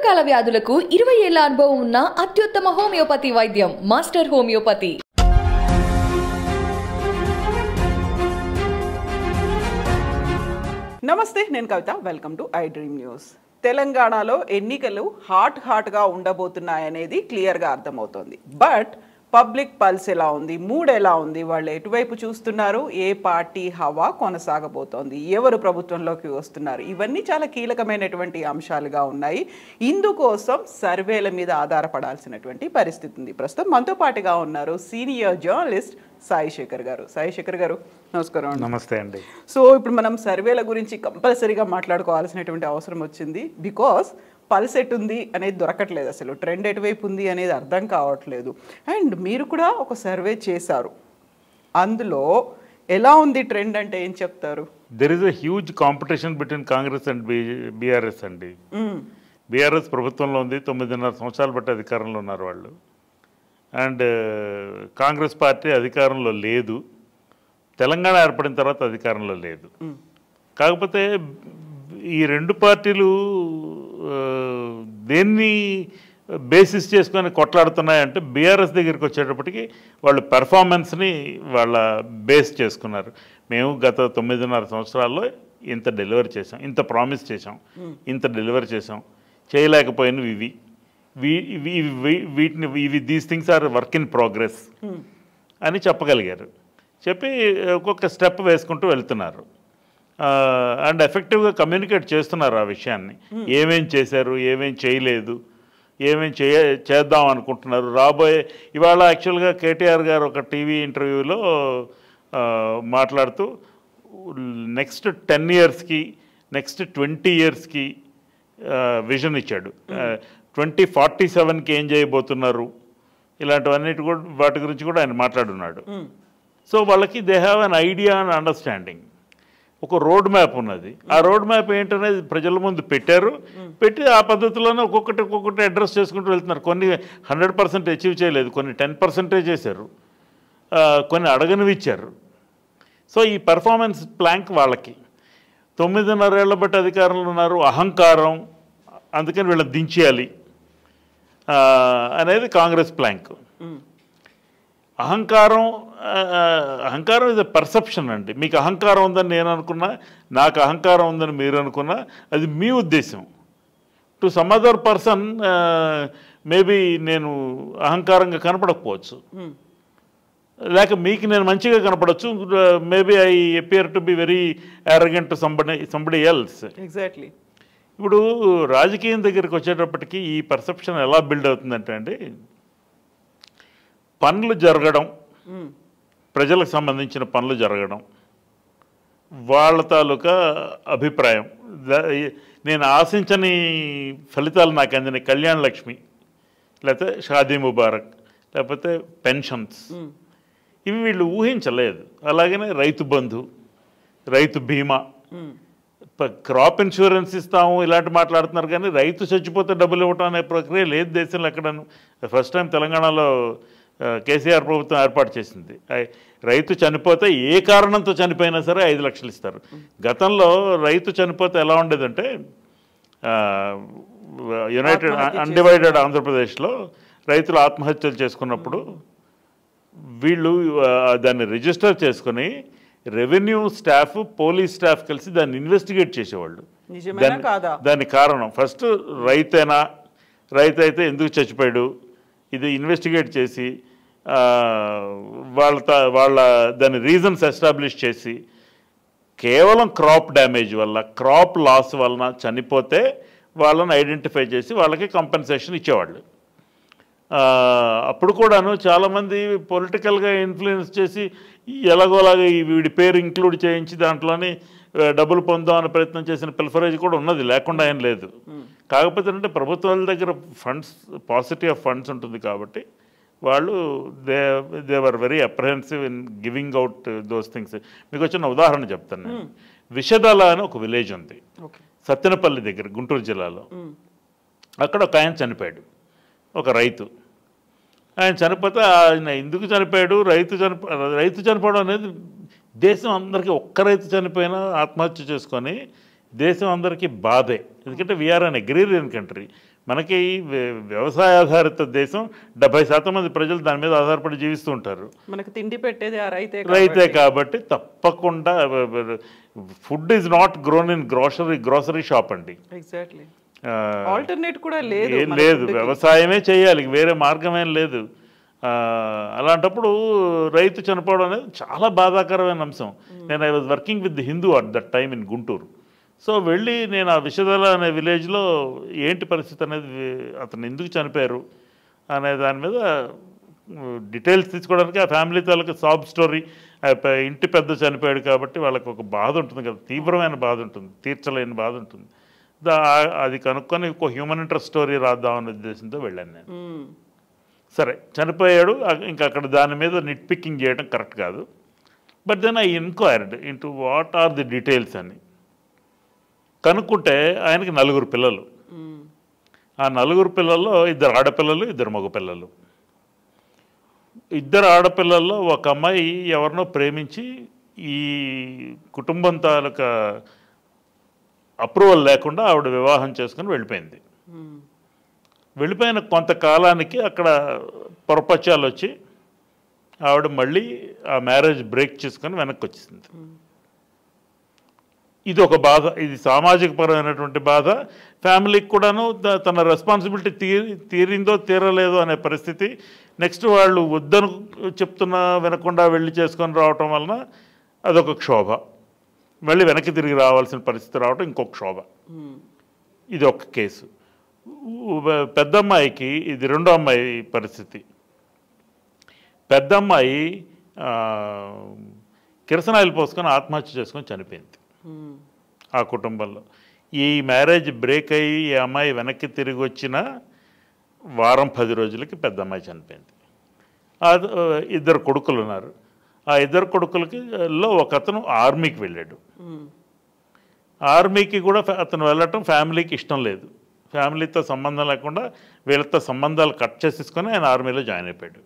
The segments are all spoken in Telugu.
దీర్ఘకాల వ్యాధులకు 20 ఏళ్ల అనుభవం ఉన్న అత్యుత్తమ హోమియోపతి వైద్యం మాస్టర్ హోమియోపతి. నమస్తే, నేను Kavitha. Welcome to I dream news. తెలంగాణలో ఎన్నికలు హాట్గా ఉండబోతున్నాయనేది క్లియర్గా అర్థమవుతోంది. బట్ పబ్లిక్ పల్స్ ఎలా ఉంది, మూడ్ ఎలా ఉంది, వాళ్ళు ఎటువైపు చూస్తున్నారు, ఏ పార్టీ హవా కొనసాగబోతోంది, ఎవరు ప్రభుత్వంలోకి వస్తున్నారు, ఇవన్నీ చాలా కీలకమైనటువంటి అంశాలుగా ఉన్నాయి. ఇందుకోసం సర్వేల మీద ఆధారపడాల్సినటువంటి పరిస్థితి ఉంది. ప్రస్తుతం మనతో పాటుగా ఉన్నారు సీనియర్ జర్నలిస్ట్ సాయి శేఖర్ గారు. సాయి శేఖర్ గారు, నమస్కారం. నమస్తే అండి. సో ఇప్పుడు మనం సర్వేల గురించి కంపల్సరీగా మాట్లాడుకోవాల్సినటువంటి అవసరం వచ్చింది. బికాస్ పల్స్ ఎటు ఉంది అనేది దొరకట్లేదు, అసలు ట్రెండ్ ఎటువైపు ఉంది అనేది అర్థం కావట్లేదు. అండ్ మీరు కూడా ఒక సర్వే చేశారు, అందులో ఎలా ఉంది ట్రెండ్ అంటే ఏం చెప్తారు? There is a huge competition between Congress and BRS అండి. బీఆర్ఎస్ ప్రభుత్వంలో ఉంది, 9.5 సంవత్సరాలు బట్టి అధికారంలో ఉన్నారు వాళ్ళు. అండ్ కాంగ్రెస్ పార్టీ అధికారంలో లేదు, తెలంగాణ ఏర్పడిన తర్వాత అధికారంలో లేదు. కాకపోతే ఈ రెండు పార్టీలు దేన్ని బేసిస్ చేసుకొని కొట్లాడుతున్నాయంటే బీఆర్ఎస్ దగ్గరికి వచ్చేటప్పటికి వాళ్ళు పెర్ఫార్మెన్స్ని వాళ్ళ బేస్ చేసుకున్నారు. మేము గత 9.5 సంవత్సరాల్లో ఇంత డెలివరీ చేసాం, ఇంత ప్రామిస్ చేసాం, ఇంత డెలివరీ చేసాం, చేయలేకపోయినవి వీటిని these things are work in progress అని చెప్పగలిగారు. చెప్పి ఒక్కొక్క స్టెప్ వేసుకుంటూ వెళ్తున్నారు. అండ్ ఎఫెక్టివ్గా కమ్యూనికేట్ చేస్తున్నారు ఆ విషయాన్ని. ఏమేం చేశారు, ఏమేం చేయలేదు, ఏమేం చేద్దాం అనుకుంటున్నారు రాబోయే. ఇవాళ యాక్చువల్గా కేటీఆర్ గారు ఒక టీవీ ఇంటర్వ్యూలో మాట్లాడుతూ నెక్స్ట్ 10 ఇయర్స్కి, నెక్స్ట్ 20 ఇయర్స్కి విజన్ ఇచ్చాడు. 2047కి ఏం చేయబోతున్నారు, ఇలాంటివన్నిటి కూడా వాటి గురించి కూడా ఆయన మాట్లాడున్నాడు. సో వాళ్ళకి they have an idea and understanding. ఒక రోడ్ మ్యాప్ ఉన్నది. ఆ రోడ్ మ్యాప్ ఏంటనేది ప్రజల ముందు పెట్టారు. పెట్టి ఆ పద్ధతిలోనే ఒక్కొక్కటి అడ్రస్ చేసుకుంటూ వెళ్తున్నారు. కొన్ని 100% అచీవ్ చేయలేదు, కొన్ని 10% చేశారు, కొన్ని అడగనివి ఇచ్చారు. సో ఈ పెర్ఫార్మెన్స్ ప్లాంక్ వాళ్ళకి 9.5 ఏళ్ల బట్టి అధికారంలో ఉన్నారు. అహంకారం, అందుకని వీళ్ళని దించేయాలి అనేది కాంగ్రెస్ ప్లాంక్. అహంకారం ఇస్ ఎ పర్సెప్షన్ అండి. మీకు అహంకారం ఉందని నేను అనుకున్నా, నాకు అహంకారం ఉందని మీరు అనుకున్నా, అది మీ ఉద్దేశం. To some other person maybe నేను అహంకారంగా కనపడకపోవచ్చు, లేక మీకు నేను మంచిగా కనపడవచ్చు. Maybe I appear to be very arrogant to somebody else. Exactly. ఇప్పుడు రాజకీయం దగ్గరికి వచ్చేటప్పటికి ఈ పర్సెప్షన్ ఎలా బిల్డ్ అవుతుందంటే అండి, పనులు జరగడం, ప్రజలకు సంబంధించిన పనులు జరగడం, వాళ్ళ తాలూకా అభిప్రాయం, నేను ఆశించని ఫలితాలు నాకు అందిన కళ్యాణ లక్ష్మి, లేకపోతే షాదీ ముబారక్, లేకపోతే పెన్షన్స్, ఇవి వీళ్ళు ఊహించలేదు. అలాగనే రైతు బంధు, రైతు బీమా, క్రాప్ ఇన్సూరెన్స్ ఇస్తాము, ఇలాంటి మాట్లాడుతున్నారు. కానీ రైతు చచ్చిపోతే డబ్బులు ఇవ్వటం అనే ప్రక్రియ లేదు దేశంలో ఎక్కడను. ఫస్ట్ టైం తెలంగాణలో కేసీఆర్ ప్రభుత్వం ఏర్పాటు చేసింది. రైతు చనిపోతే ఏ కారణంతో చనిపోయినా సరే 5 లక్షలు ఇస్తారు. గతంలో రైతు చనిపోతే ఎలా ఉండేదంటే, యునైటెడ్ అన్డివైడెడ్ ఆంధ్రప్రదేశ్లో రైతులు ఆత్మహత్యలు చేసుకున్నప్పుడు వీళ్ళు దాన్ని రిజిస్టర్ చేసుకుని రెవెన్యూ స్టాఫ్, పోలీస్ స్టాఫ్ కలిసి దాన్ని ఇన్వెస్టిగేట్ చేసేవాళ్ళు. దాని కారణం ఫస్ట్ రైతేనా, రైతు అయితే ఎందుకు చచ్చిపోయాడు, ఇది ఇన్వెస్టిగేట్ చేసి వాళ్ళ దాని రీజన్స్ ఎస్టాబ్లిష్ చేసి, కేవలం క్రాప్ డ్యామేజ్ వల్ల, క్రాప్ లాస్ వలన చనిపోతే వాళ్ళని ఐడెంటిఫై చేసి వాళ్ళకి కంపెన్సేషన్ ఇచ్చేవాళ్ళు. అప్పుడు కూడాను చాలామంది పొలిటికల్గా ఇన్ఫ్లుయెన్స్ చేసి ఎలాగోలాగా వీడి పేరు ఇంక్లూడ్ చేయించి దాంట్లోని డబ్బులు పొందామని ప్రయత్నం చేసిన పిల్ఫరేజ్ కూడా ఉన్నది, లేకుండా ఏం లేదు. కాకపోతే అంటే ప్రభుత్వాల దగ్గర ఫండ్స్, పాసిటీ ఆఫ్ ఫండ్స్ ఉంటుంది కాబట్టి వాళ్ళు they were very apprehensive in giving out those things. మీకు వచ్చిన ఉదాహరణ చెప్తాను నేను. విషదల అని ఒక విలేజ్ ఉంది సత్తెనపల్లి దగ్గర, గుంటూరు జిల్లాలో. అక్కడ ఒక ఆయన చనిపోయాడు, ఒక రైతు. ఆయన చనిపోతే ఆయన ఎందుకు చనిపోయాడు, రైతు చనిపోవడం అనేది దేశం అందరికీ, ఒక్క రైతు చనిపోయినా ఆత్మహత్య చేసుకొని దేశం అందరికీ బాధే. ఎందుకంటే వీఆర్ అన్ అగ్రేరియన్ కంట్రీ. మనకి వ్యవసాయ ఆధారిత దేశం, 70% మంది ప్రజలు దాని మీద ఆధారపడి జీవిస్తూ ఉంటారు. మనకు తిండి పెట్టేది ఆ రైతే కాబట్టి తప్పకుండా food is not grown in grocery shop అండి. ఎగ్జాక్ట్లీ. ఆల్టర్నేట్ కూడా లేదు. వ్యవసాయమే చేయాలి, వేరే మార్గమేం లేదు. అలాంటప్పుడు రైతు చనిపోవడం అనేది చాలా బాధాకరమైన అంశం. నేను I was working with the Hindu at that time in Guntur. So వెళ్ళి నేను ఆ విషదల అనే విలేజ్లో ఏంటి పరిస్థితి అనేది, అతను ఎందుకు చనిపోయారు అనే దాని మీద డీటెయిల్స్ తీసుకోవడానికి ఆ ఫ్యామిలీ తాలూకు సాబ్ స్టోరీ, ఇంటి పెద్ద చనిపోయాడు కాబట్టి వాళ్ళకి ఒక బాధ ఉంటుంది కదా, తీవ్రమైన బాధ ఉంటుంది, తీర్చలేని బాధ ఉంటుంది. అది కనుక్కొని ఒక హ్యూమన్ ఇంట్రెస్ట్ స్టోరీ రాద్దామనే ఉద్దేశంతో వెళ్ళాను నేను. సరే చనిపోయాడు, ఇంకా అక్కడ దాని మీద నిట్ పిక్కింగ్ చేయడం కరెక్ట్ కాదు. But then I inquired into what are the details అని కనుక్కుంటే ఆయనకి 4 పిల్లలు. ఆ 4 పిల్లల్లో 2 ఆడపిల్లలు, 2 మగపిల్లలు. 2 ఆడపిల్లల్లో ఒక అమ్మాయి ఎవరినో ప్రేమించి ఈ కుటుంబం తాలూకా అప్రూవల్ లేకుండా ఆవిడ వివాహం చేసుకుని వెళ్ళిపోయింది. వెళ్ళిపోయిన కొంతకాలానికి అక్కడ పొరపచ్చాలు వచ్చి ఆవిడ మళ్ళీ ఆ మ్యారేజ్ బ్రేక్ చేసుకొని వెనక్కి వచ్చేసింది. ఇది ఒక బాధ, ఇది సామాజిక పరమైనటువంటి బాధ. ఫ్యామిలీకి కూడాను తన రెస్పాన్సిబిలిటీ తీరిందో తీరలేదో అనే పరిస్థితి. నెక్స్ట్ వాళ్ళు వద్దను చెప్తున్నా వినకుండా వెళ్ళి చేసుకొని రావటం వలన అదొక క్షోభ. మళ్ళీ వెనక్కి తిరిగి రావాల్సిన పరిస్థితి రావటం ఇంకొక క్షోభ. ఇది ఒక కేసు. పెద్దమ్మాయికి ఇది రెండో అమ్మాయి పరిస్థితి. పెద్దమ్మాయి కిరసనాయిలు పోసుకొని ఆత్మహత్య చేసుకొని చనిపోయింది ఆ కుటుంబంలో. ఈ మ్యారేజ్ బ్రేక్ అయ్యి ఈ అమ్మాయి వెనక్కి తిరిగి వచ్చిన వారం 10 రోజులకి పెద్ద అమ్మాయి చనిపోయింది. 2 కొడుకులు ఉన్నారు. ఆ 2 కొడుకులకి ఒక అతను ఆర్మీకి వెళ్ళాడు. ఆర్మీకి కూడా అతను వెళ్ళటం ఫ్యామిలీకి ఇష్టం లేదు. ఫ్యామిలీతో సంబంధం లేకుండా వీళ్ళతో సంబంధాలు కట్ చేసేసుకొని ఆయన ఆర్మీలో జాయిన్ అయిపోయాడు.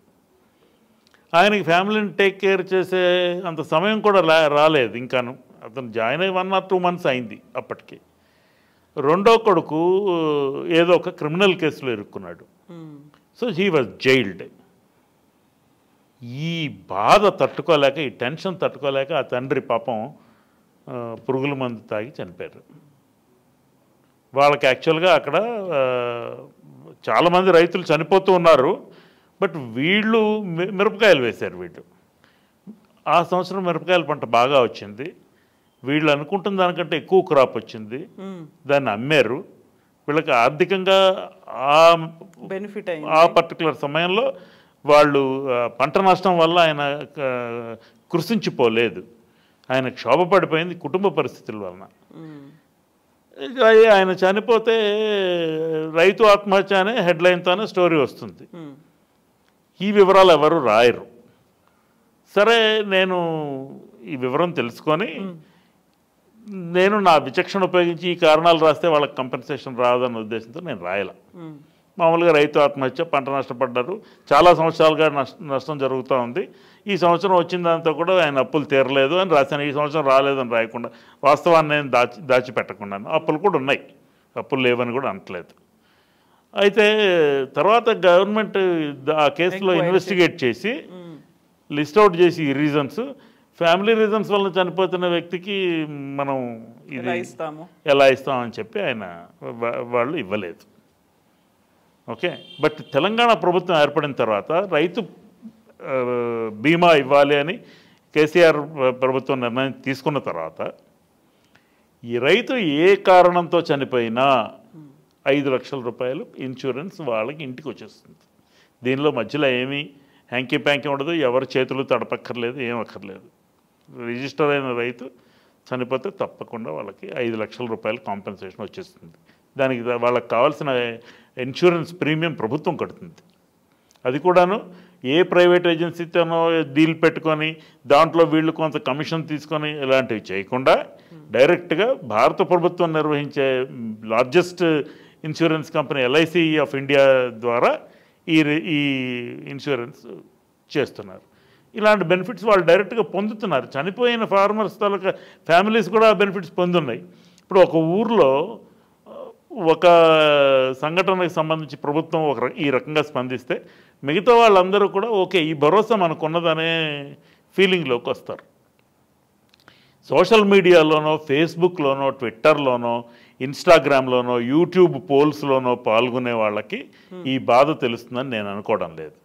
ఆయనకి ఫ్యామిలీని టేక్ కేర్ చేసే అంత సమయం కూడా రాలేదు ఇంకాను. అతను జాయిన్ అయ్యి 1 or 2 months అయింది అప్పటికి. రెండో కొడుకు ఏదో ఒక క్రిమినల్ కేసులో ఇరుక్కున్నాడు. So he was jailed. ఈ బాధ తట్టుకోలేక, ఈ టెన్షన్ తట్టుకోలేక ఆ తండ్రి పాపం పురుగుల మందు తాగి చనిపోయారు. వాళ్ళకి యాక్చువల్గా అక్కడ చాలామంది రైతులు చనిపోతూ ఉన్నారు. బట్ వీళ్ళు మిరపకాయలు వేశారు. వీళ్ళు ఆ సంవత్సరం మిరపకాయల పంట బాగా వచ్చింది. వీళ్ళు అనుకుంటున్న దానికంటే ఎక్కువ క్రాప్ వచ్చింది. దాన్ని అమ్మారు. వీళ్ళకి ఆర్థికంగా బెనిఫిట్ ఆ పర్టికులర్ సమయంలో వాళ్ళు పంట నష్టం వల్ల ఆయన కృషించిపోలేదు. ఆయన క్షోభపడిపోయింది కుటుంబ పరిస్థితుల వలన. ఆయన చనిపోతే రైతు ఆత్మహత్య అనే హెడ్లైన్తోనే స్టోరీ వస్తుంది. ఈ వివరాలు ఎవరు రాయరు. సరే నేను ఈ వివరం తెలుసుకొని నేను నా విచక్షణ ఉపయోగించి ఈ కారణాలు రాస్తే వాళ్ళకి కంపెన్సేషన్ రాదన్న ఉద్దేశంతో నేను రాయాల. మామూలుగా రైతు ఆత్మహత్య, పంట నష్టపడ్డారు, చాలా సంవత్సరాలుగా నష్టం జరుగుతూ ఉంది, ఈ సంవత్సరం వచ్చిన దాంతో కూడా ఆయన అప్పులు తీరలేదు అని రాశాను. ఈ సంవత్సరం రాలేదని రాయకుండా వాస్తవాన్ని నేను దాచిపెట్టకుండా అప్పులు కూడా ఉన్నాయి, అప్పులు లేవని కూడా అనట్లేదు. అయితే తర్వాత గవర్నమెంట్ ఆ కేసులో ఇన్వెస్టిగేట్ చేసి లిస్ట్ అవుట్ చేసి ఈ రీజన్స్, ఫ్యామిలీ రీజన్స్ వల్ల చనిపోతున్న వ్యక్తికి మనం ఇది ఎలా ఇస్తామని చెప్పి ఆయన వాళ్ళు ఇవ్వలేదు. ఓకే. బట్ తెలంగాణ ప్రభుత్వం ఏర్పడిన తర్వాత రైతు బీమా ఇవ్వాలి అని కేసీఆర్ ప్రభుత్వం నిర్ణయం తీసుకున్న తర్వాత ఈ రైతు ఏ కారణంతో చనిపోయినా 5 లక్షల రూపాయలు ఇన్సూరెన్స్ వాళ్ళకి ఇంటికి వచ్చేస్తుంది. దీనిలో మధ్యలో ఏమీ హ్యాంకీ ప్యాంకీ ఉండదు, ఎవరి చేతులు తడపక్కర్లేదు, ఏం అక్కర్లేదు. రిజిస్టర్ అయిన రైతు చనిపోతే తప్పకుండా వాళ్ళకి 5 లక్షల రూపాయలు కాంపెన్సేషన్ వచ్చేస్తుంది. దానికి వాళ్ళకి కావాల్సిన ఇన్సూరెన్స్ ప్రీమియం ప్రభుత్వం కడుతుంది. అది కూడాను ఏ ప్రైవేట్ ఏజెన్సీతోనో డీల్ పెట్టుకొని దాంట్లో వీళ్ళు కొంత కమిషన్ తీసుకొని ఇలాంటివి చేయకుండా డైరెక్ట్గా భారత ప్రభుత్వం నిర్వహించే largest insurance company LIC of India ద్వారా ఈ ఇన్సూరెన్స్ చేస్తున్నారు. ఇలాంటి బెనిఫిట్స్ వాళ్ళు డైరెక్ట్గా పొందుతున్నారు. చనిపోయిన ఫార్మర్స్ తాలూకా ఫ్యామిలీస్ కూడా ఆ బెనిఫిట్స్ పొందున్నాయి. ఇప్పుడు ఒక ఊర్లో ఒక సంఘటనకు సంబంధించి ప్రభుత్వం ఈ రకంగా స్పందిస్తే మిగతా వాళ్ళందరూ కూడా ఓకే ఈ భరోసా మనకున్నదనే ఫీలింగ్లోకి వస్తారు. సోషల్ మీడియాలోనో, ఫేస్బుక్లోనో, ట్విట్టర్లోనో, ఇన్స్టాగ్రామ్లోనో, యూట్యూబ్ పోల్స్లోనో పాల్గొనే వాళ్ళకి ఈ బాధ తెలుస్తుందని నేను అనుకోవడం లేదు.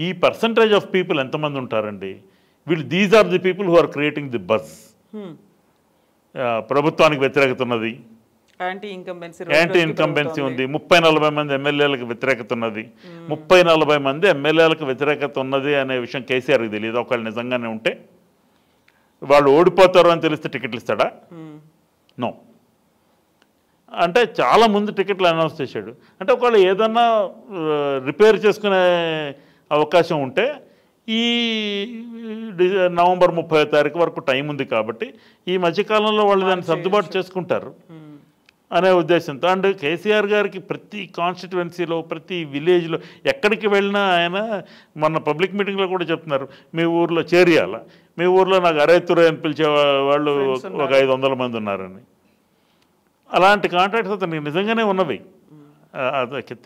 ఈ పర్సంటేజ్ ఆఫ్ పీపుల్ ఎంతమంది ఉంటారండి? These are the people who are creating the buzz. ప్రభుత్వానికి వ్యతిరేకత ఉన్నది, యాంటీ ఇన్కంబెన్సీ ఉంది, 30-40 మంది ఎమ్మెల్యేలకు వ్యతిరేకత ఉన్నది. 30-40 మంది ఎమ్మెల్యేలకు వ్యతిరేకత ఉన్నది అనే విషయం కేసీఆర్కి తెలియదు. ఒకవేళ నిజంగానే ఉంటే వాళ్ళు ఓడిపోతారు అని తెలిస్తే టికెట్లు ఇస్తాడా? నో. అంటే చాలా ముందు టికెట్లు అనౌన్స్ చేశాడు. అంటే ఒకవేళ ఏదన్నా రిపేర్ చేసుకునే అవకాశం ఉంటే ఈ నవంబర్ 30వ తారీఖు వరకు టైం ఉంది కాబట్టి ఈ మధ్యకాలంలో వాళ్ళు దాన్ని సర్దుబాటు చేసుకుంటారు అనే ఉద్దేశంతో. అండ్ కేసీఆర్ గారికి ప్రతి కాన్స్టిట్యువెన్సీలో, ప్రతి విలేజ్లో ఎక్కడికి వెళ్ళినా ఆయన మొన్న పబ్లిక్ మీటింగ్లో కూడా చెప్తున్నారు, మీ ఊర్లో చేరియాల, మీ ఊర్లో నాకు అరేతురే అని పిలిచే వాళ్ళు ఒక 500 మంది ఉన్నారని. అలాంటి కాంటాక్ట్స్ అతనికి నిజంగానే ఉన్నవి.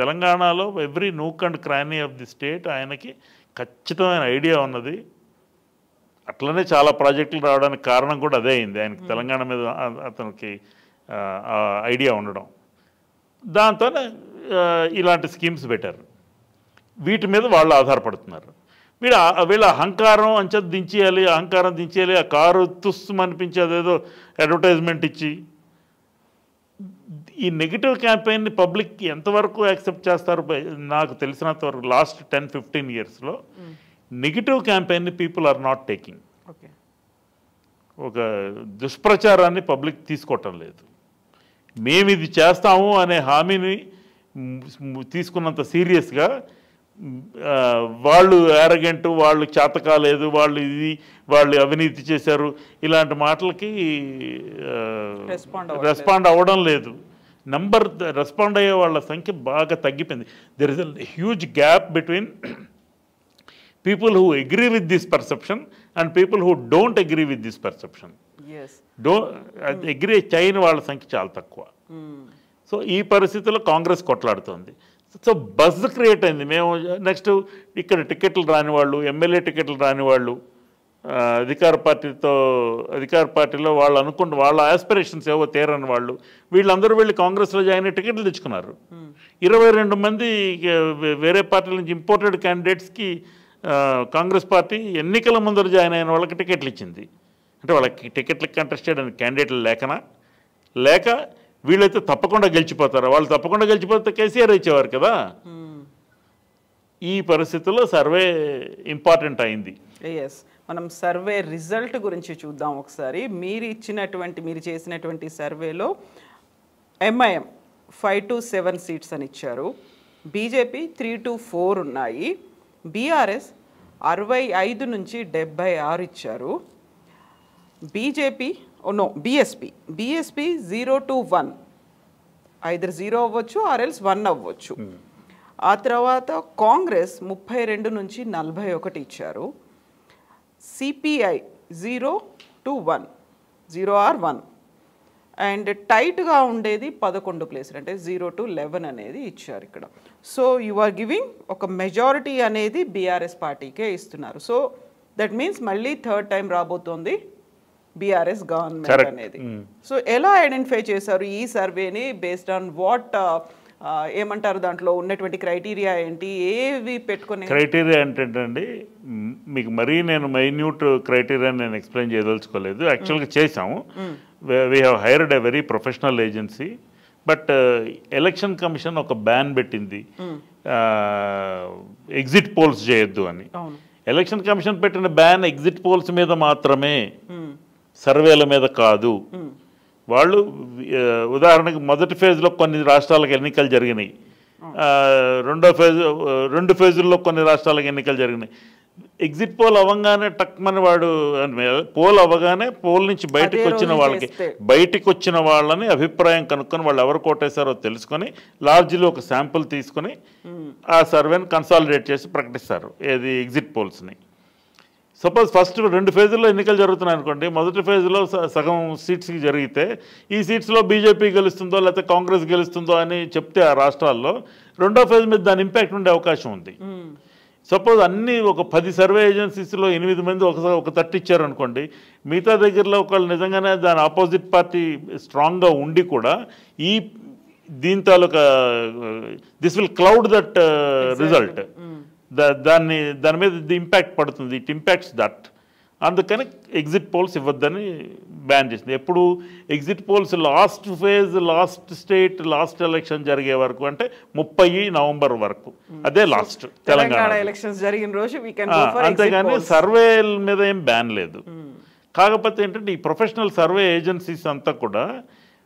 తెలంగాణలో every nook and cranny of the state ఆయనకి ఖచ్చితమైన ఐడియా ఉన్నది. అట్లనే చాలా ప్రాజెక్టులు రావడానికి కారణం కూడా అదే అయింది, ఆయనకి తెలంగాణ మీద అతనికి ఐడియా ఉండడం. దాంతో ఇలాంటి స్కీమ్స్ పెట్టారు. వీటి మీద వాళ్ళు ఆధారపడుతున్నారు. వీళ్ళ అహంకారం అంచెది దించేయాలి, అహంకారం దించేయాలి, ఆ కారు తుస్సుమనిపించి అదేదో అడ్వర్టైజ్మెంట్ ఇచ్చి ఈ నెగిటివ్ క్యాంపెయిన్ని పబ్లిక్ ఎంతవరకు యాక్సెప్ట్ చేస్తారు? నాకు తెలిసినంతవరకు లాస్ట్ 10-15 ఇయర్స్లో నెగిటివ్ క్యాంపెయిన్ని పీపుల్ ఆర్ నాట్ టేకింగ్. ఒక దుష్ప్రచారాన్ని పబ్లిక్ తీసుకోవటం లేదు. మేము ఇది చేస్తాము అనే హామీని తీసుకున్నంత సీరియస్గా వాళ్ళు యారగెంట్, వాళ్ళు చేత కాలేదు, వాళ్ళు అవినీతి చేశారు, ఇలాంటి మాటలకి రెస్పాండ్ అవ్వడం లేదు. రెస్పాండ్ అయ్యే వాళ్ళ సంఖ్య బాగా తగ్గిపోయింది. There is a huge gap between people who agree with this perception and people who don't agree with this perception. Agree చేయని వాళ్ళ సంఖ్య చాలా తక్కువ. సో ఈ పరిస్థితుల్లో కాంగ్రెస్ కొట్లాడుతుంది. సో బజ్ క్రియేట్ అయింది. మేము నెక్స్ట్ ఇక్కడ టికెట్లు రాని వాళ్ళు, ఎమ్మెల్యే టికెట్లు రాని వాళ్ళు, అధికార పార్టీలో వాళ్ళు అనుకుంటే వాళ్ళ ఆస్పిరేషన్స్ ఏవో తీరని వాళ్ళు, వీళ్ళందరూ వెళ్ళి కాంగ్రెస్లో జాయిన్ అయ్యి టికెట్లు తెచ్చుకున్నారు. 22 మంది వేరే పార్టీల నుంచి ఇంపోర్టెడ్ క్యాండిడేట్స్కి కాంగ్రెస్ పార్టీ ఎన్నికల ముందర జాయిన్ అయిన వాళ్ళకి టికెట్లు ఇచ్చింది. అంటే వాళ్ళకి టికెట్లకు కంటెస్ట్ చేయడానికి క్యాండిడేట్లు లేక వీళ్ళైతే తప్పకుండా గెలిచిపోతారు. వాళ్ళు తప్పకుండా గెలిచిపోతే కేసీఆర్ ఇచ్చేవారు కదా. ఈ పరిస్థితుల్లో సర్వే ఇంపార్టెంట్ అయింది. మనం సర్వే రిజల్ట్ గురించి చూద్దాం ఒకసారి. మీరు చేసినటువంటి సర్వేలో ఎంఐఎం 5 to 7 సీట్స్ అని ఇచ్చారు, బీజేపీ 3 to 4 ఉన్నాయి, బీఆర్ఎస్ 65 నుంచి 76 ఇచ్చారు, బీఎస్పీ 0 to 1, ఐదర్ 0 అవ్వచ్చు ఆర్ఎల్స్ 1 అవ్వచ్చు. ఆ తర్వాత కాంగ్రెస్ 32 నుంచి 41 ఇచ్చారు, సిపిఐ 0 to 1, 0 or 1, అండ్ టైట్గా ఉండేది 11 ప్లేసులు, అంటే 0 to 11 అనేది ఇచ్చారు ఇక్కడ. సో యు ఆర్ గివింగ్ ఒక మెజారిటీ అనేది బీఆర్ఎస్ పార్టీకే ఇస్తున్నారు. సో దట్ మీన్స్ మళ్ళీ థర్డ్ టైం రాబోతోంది బీఆర్ఎస్ గవర్నమెంట్ అనేది. సో ఎలా ఐడెంటిఫై చేశారు ఈ సర్వేని? బేస్డ్ ఆన్ వాట్, ఏమంటారు, దాంట్లో ఉన్నటువంటి క్రైటీరియా ఏంటి, ఏవి పెట్టుకుని? క్రైటీరియా ఏంటంటే మీకు మరీ నేను మైన్యూట్ క్రైటీరియా నేను ఎక్స్ప్లెయిన్ చేయదలుచుకోలేదు. యాక్చువల్గా చేసాము. We have hired a very professional agency. But election commission ఒక బ్యాన్ పెట్టింది, ఎగ్జిట్ పోల్స్ చేయొద్దు అని. ఎలక్షన్ కమిషన్ పెట్టిన బ్యాన్ ఎగ్జిట్ పోల్స్ మీద మాత్రమే, సర్వేల మీద కాదు. వాళ్ళు ఉదాహరణకు మొదటి ఫేజ్లో కొన్ని రాష్ట్రాలకు ఎన్నికలు జరిగినాయి, రెండు ఫేజుల్లో కొన్ని రాష్ట్రాలకు ఎన్నికలు జరిగినాయి. ఎగ్జిట్ పోల్ అవ్వగానే టక్మని వాడు పోల్ అవ్వగానే పోల్ నుంచి బయటికి వచ్చిన వాళ్ళని అభిప్రాయం కనుక్కొని వాళ్ళు ఎవరు కోటేశారో తెలుసుకొని లార్జ్లో ఒక శాంపుల్ తీసుకొని ఆ సర్వేని కన్సాలిడేట్ చేసి ప్రకటిస్తారు, ఏది ఎగ్జిట్ పోల్స్ని. సపోజ్ ఫస్ట్ 2 ఫేజుల్లో ఎన్నికలు జరుగుతున్నాయి అనుకోండి, మొదటి ఫేజ్లో సగం సీట్స్కి జరిగితే ఈ సీట్స్లో బీజేపీ గెలుస్తుందో లేకపోతే కాంగ్రెస్ గెలుస్తుందో అని చెప్తే ఆ రాష్ట్రాల్లో రెండో ఫేజ్ మీద దాని ఇంపాక్ట్ ఉండే అవకాశం ఉంది. సపోజ్ అన్ని ఒక 10 సర్వే ఏజెన్సీస్లో 8 మంది ఒక తట్టు ఇచ్చారనుకోండి, మిగతా దగ్గరలో ఒకళ్ళు నిజంగానే దాని ఆపోజిట్ పార్టీ స్ట్రాంగ్గా ఉండి కూడా దీని తాలూకా this will cloud that result, దాని మీద ఇంపాక్ట్ పడుతుంది, ఇట్ ఇంపాక్ట్స్ దట్. అందుకని ఎగ్జిట్ పోల్స్ ఇవ్వద్దని బ్యాన్ చేసింది. ఎప్పుడు exit polls last phase, last state, last election జరిగే వరకు, అంటే 30 నవంబర్ వరకు, అదే లాస్ట్ తెలంగాణ ఎలక్షన్స్ జరిగిన రోజు. అంతేగాని సర్వేల మీద ఏం బ్యాన్ లేదు. కాకపోతే ఏంటంటే ఈ ప్రొఫెషనల్ సర్వే ఏజెన్సీస్ అంతా కూడా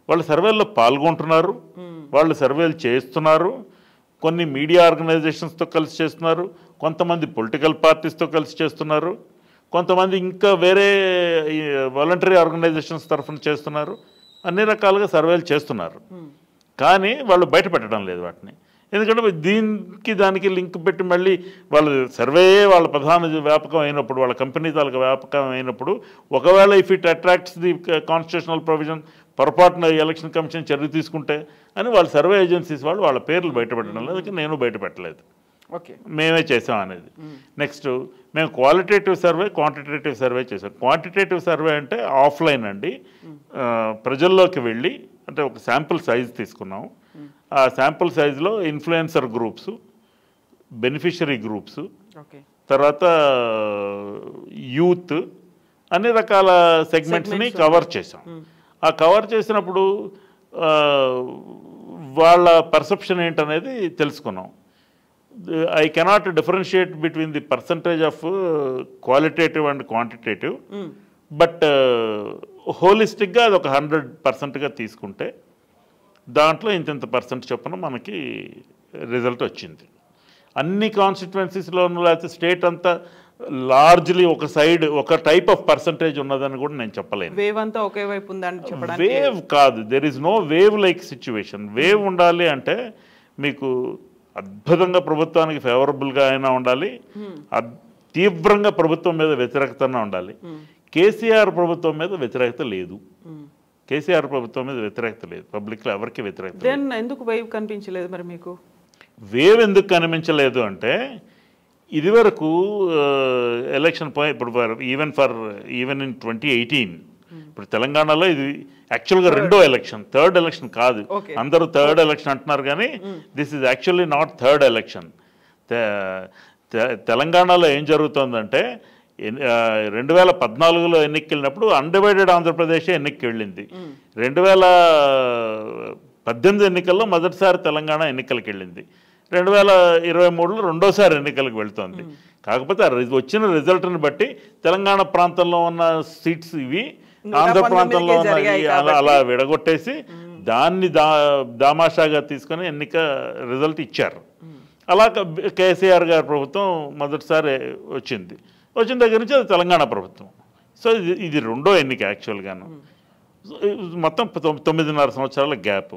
వాళ్ళు సర్వేల్లో పాల్గొంటున్నారు, వాళ్ళు సర్వేలు చేస్తున్నారు, కొన్ని మీడియా ఆర్గనైజేషన్స్తో కలిసి చేస్తున్నారు, కొంతమంది పొలిటికల్ పార్టీస్తో కలిసి చేస్తున్నారు, కొంతమంది ఇంకా వేరే వాలంటరీ ఆర్గనైజేషన్స్ తరఫున చేస్తున్నారు, అన్ని రకాలుగా సర్వేలు చేస్తున్నారు. కానీ వాళ్ళు బయట పెట్టడం లేదు వాటిని. ఎందుకంటే దానికి లింక్ పెట్టి మళ్ళీ వాళ్ళ సర్వేయే వాళ్ళ ప్రధాన వ్యాపకం అయినప్పుడు, వాళ్ళ కంపెనీ తాలూకా వ్యాపకం అయినప్పుడు, ఒకవేళ if it attracts the constitutional provision, పొరపాటున ఎలక్షన్ కమిషన్ చర్య తీసుకుంటే అని వాళ్ళ సర్వే ఏజెన్సీస్ వాళ్ళు వాళ్ళ పేర్లు బయట పెట్టడం లేదు. నేను బయట పెట్టలేదు, మేమే చేసాం అనేది. నెక్స్ట్ మేము క్వాలిటేటివ్ సర్వే, క్వాంటిటేటివ్ సర్వే చేసాం. క్వాంటిటేటివ్ సర్వే అంటే ఆఫ్లైన్ అండి, ప్రజల్లోకి వెళ్ళి, అంటే ఒక శాంపుల్ సైజ్ తీసుకున్నాం. ఆ శాంపుల్ సైజులో ఇన్ఫ్లుయెన్సర్ గ్రూప్స్, బెనిఫిషరీ గ్రూప్స్, తర్వాత యూత్, అన్ని రకాల సెగ్మెంట్స్ని కవర్ చేసాం. ఆ కవర్ చేసినప్పుడు వాళ్ళ పర్సెప్షన్ ఏంటనేది తెలుసుకున్నాం. I cannot differentiate between the percentage of qualitative and quantitative, but హోలిస్టిక్గా అది ఒక 100%గా తీసుకుంటే దాంట్లో ఇంత పర్సెంట్ చొప్పున మనకి రిజల్ట్ వచ్చింది. అన్ని కాన్స్టిట్యువెన్సీస్లోనూ లేకపోతే స్టేట్ అంతా లార్జ్లీ ఒక సైడ్ ఒక టైప్ ఆఫ్ పర్సంటేజ్ ఉన్నదని కూడా నేను చెప్పలేను. వేవ్ అంతా ఒకే వైపు ఉందని చెప్పడానికి వేవ్ కాదు, there is no wave like situation. Wave ఉండాలి అంటే మీకు అద్భుతంగా ప్రభుత్వానికి ఫేవరబుల్గా అయినా ఉండాలి, తీవ్రంగా ప్రభుత్వం మీద వ్యతిరేకతనే ఉండాలి. కేసీఆర్ ప్రభుత్వం మీద వ్యతిరేకత లేదు, కేసీఆర్ ప్రభుత్వం మీద వ్యతిరేకత లేదు, పబ్లిక్లో ఎవరికి వ్యతిరేకత. ఎందుకు వేవ్ కనిపించలేదు మరి మీకు? వేవ్ ఎందుకు కనిపించలేదు అంటే ఇదివరకు ఎలక్షన్ ఇప్పుడు ఈవెన్ ఇన్ 2018 ఇప్పుడు తెలంగాణలో ఇది యాక్చువల్గా రెండో ఎలక్షన్, థర్డ్ ఎలక్షన్ కాదు. అందరూ థర్డ్ ఎలక్షన్ అంటున్నారు కానీ this is actually not third election. తెలంగాణలో ఏం జరుగుతుందంటే 2014లో ఎన్నికకి వెళ్ళినప్పుడు అన్డివైడెడ్ ఆంధ్రప్రదేశ్ ఎన్నికకి వెళ్ళింది. 2018 ఎన్నికల్లో మొదటిసారి తెలంగాణ ఎన్నికలకు వెళ్ళింది. 2023లో రెండోసారి ఎన్నికలకు వెళ్తోంది. కాకపోతే వచ్చిన రిజల్ట్ని బట్టి తెలంగాణ ప్రాంతంలో ఉన్న సీట్స్ ఇవి, ఆంధ్ర ప్రాంతంలో ఉన్న అలా విడగొట్టేసి దాన్ని దామాషాగా తీసుకొని ఎన్నిక రిజల్ట్ ఇచ్చారు. అలా కేసీఆర్ గారి ప్రభుత్వం మొదటిసారి వచ్చిన దగ్గర నుంచి అది తెలంగాణ ప్రభుత్వం. సో ఇది రెండో ఎన్నిక యాక్చువల్గాను. మొత్తం 9.5 సంవత్సరాల గ్యాప్.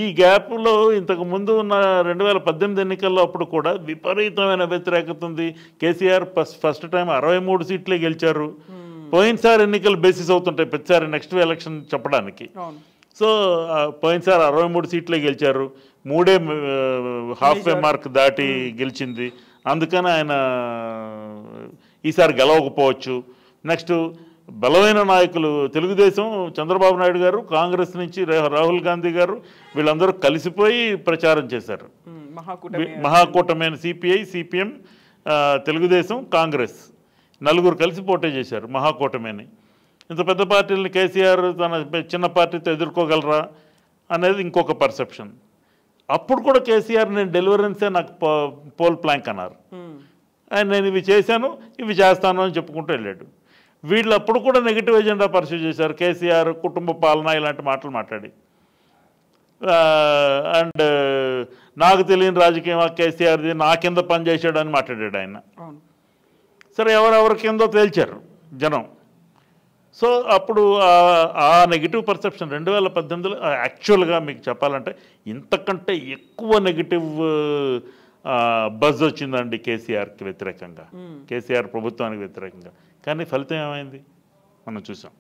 ఈ గ్యాప్లో ఇంతకుముందు ఉన్న 2018 ఎన్నికల్లో అప్పుడు కూడా విపరీతమైన వ్యతిరేకత ఉంది. కేసీఆర్ ఫస్ట్ టైం 63 సీట్లే గెలిచారు. పోయినసారి ఎన్నికలు బేసిస్ అవుతుంటాయి ప్రతిసారి నెక్స్ట్ ఎలక్షన్ చెప్పడానికి. సో పోయినసారి 63 సీట్లే గెలిచారు, 3 హాఫ్ మార్క్ దాటి గెలిచింది. అందుకని ఆయన ఈసారి గెలవకపోవచ్చు. నెక్స్ట్ బలమైన నాయకులు తెలుగుదేశం, చంద్రబాబు నాయుడు గారు, కాంగ్రెస్ నుంచి రాహుల్ గాంధీ గారు, వీళ్ళందరూ కలిసిపోయి ప్రచారం చేశారు. మహాకూటమి సిపిఐ, సిపిఎం, తెలుగుదేశం, కాంగ్రెస్ నలుగురు కలిసి పోటీ చేశారు మహాకూటమిని. ఇంత పెద్ద పార్టీలని కేసీఆర్ తన చిన్న పార్టీతో ఎదుర్కోగలరా అనేది ఇంకొక పర్సెప్షన్. అప్పుడు కూడా కేసీఆర్ నేను డెలివరెన్సే నాకు పోల్ ప్లాంక్ అన్నారు. నేను ఇవి చేశాను, ఇవి చేస్తాను అని చెప్పుకుంటూ వెళ్ళాడు. వీళ్ళు అప్పుడు కూడా నెగిటివ్ ఎజెండా పర్సూ చేశారు. కేసీఆర్ కుటుంబ పాలన ఇలాంటి మాటలు మాట్లాడి, అండ్ నాకు తెలియని రాజకీయం కేసీఆర్ది, నా కింద పనిచేసాడు అని మాట్లాడాడు ఆయన. సరే ఎవరెవరి కిందో తేల్చారు జనం. సో అప్పుడు ఆ నెగిటివ్ పర్సెప్షన్ 2018లో యాక్చువల్గా మీకు చెప్పాలంటే ఇంతకంటే ఎక్కువ నెగిటివ్ బజ్ వచ్చిందండి కేసీఆర్కి వ్యతిరేకంగా, కేసీఆర్ ప్రభుత్వానికి వ్యతిరేకంగా. కానీ ఫలితం ఏమైంది మనం చూసాం.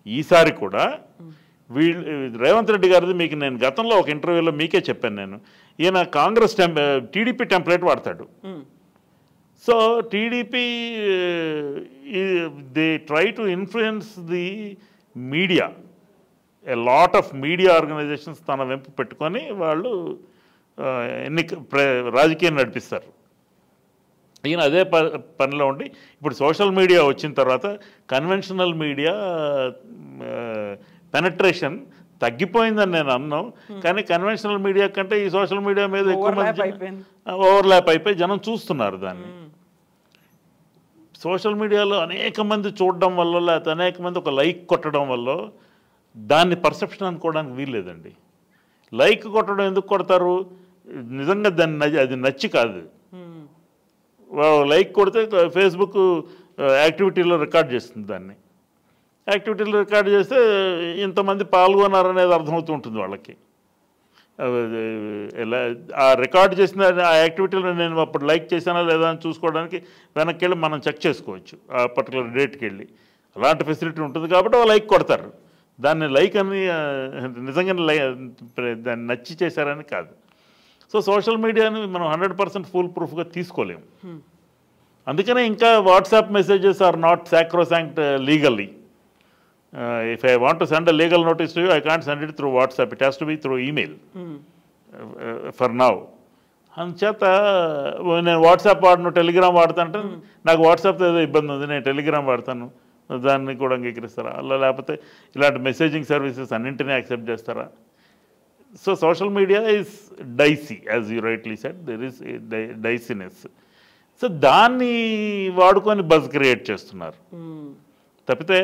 ఈసారి కూడా రేవంత్ రెడ్డి గారిది మీకు నేను గతంలో ఒక ఇంటర్వ్యూలో మీకే చెప్పాను, నేను ఈయన కాంగ్రెస్ టీడీపీ టెంప్లెట్ వాడతాడు. So TDP they try to influence the media, a lot of media organisations తన వెంపు పెట్టుకొని వాళ్ళు రాజకీయం నడిపిస్తారు. ఈయన అదే పనిలో ఉండి ఇప్పుడు సోషల్ మీడియా వచ్చిన తర్వాత కన్వెన్షనల్ మీడియా పెనట్రేషన్ తగ్గిపోయిందని నేను అన్నాను. కానీ కన్వెన్షనల్ మీడియా కంటే ఈ సోషల్ మీడియా మీద ఎక్కువ మంది ఓవర్లాప్ అయిపోయి జనం చూస్తున్నారు దాన్ని. సోషల్ మీడియాలో అనేక మంది చూడడం వల్ల, లేకపోతే అనేక మంది ఒక లైక్ కొట్టడం వల్ల దాన్ని పర్సెప్షన్ అనుకోవడానికి వీల్లేదండి. లైక్ కొట్టడం ఎందుకు కొడతారు? నిజంగా దాన్ని అది నచ్చి కాదు. లైక్ కొడితే ఫేస్బుక్ యాక్టివిటీలో రికార్డ్ చేస్తుంది, దాన్ని యాక్టివిటీలో రికార్డ్ చేస్తే ఇంతమంది పాల్గొన్నారనేది అర్థమవుతూ ఉంటుంది వాళ్ళకి. ఆ రికార్డ్ చేసిన ఆ యాక్టివిటీలో నేను అప్పుడు లైక్ చేశానా లేదా అని చూసుకోవడానికి వెనక్కి వెళ్ళి మనం చెక్ చేసుకోవచ్చు, ఆ పర్టికులర్ డేట్కి వెళ్ళి. అలాంటి ఫెసిలిటీ ఉంటుంది కాబట్టి లైక్ కొడతారు. దాన్ని లైక్ అని నిజంగా దాన్ని నచ్చి చేశారని కాదు. సో సోషల్ మీడియాని మనం 100% ఫుల్ ప్రూఫ్గా తీసుకోలేము. అందుకనే ఇంకా WhatsApp messages are not sacrosanct legally. If I want to send a legal notice to you, I can't send it through WhatsApp. It has to be through email for now. అందుచేత నేను వాట్సాప్ వాడను, టెలిగ్రామ్ వాడతానంటే నాకు వాట్సాప్ ఏదో ఇబ్బంది ఉంది, నేను టెలిగ్రామ్ వాడతాను, దాన్ని కూడా అంగీకరిస్తారా? అలా లేకపోతే ఇలాంటి మెసేజింగ్ సర్వీసెస్ అన్నింటినీ యాక్సెప్ట్ చేస్తారా? So social media is dicey, as you rightly said, there is diceyness. So దాన్ని వాడుకొని బజ్ క్రియేట్ చేస్తున్నారు తప్పితే.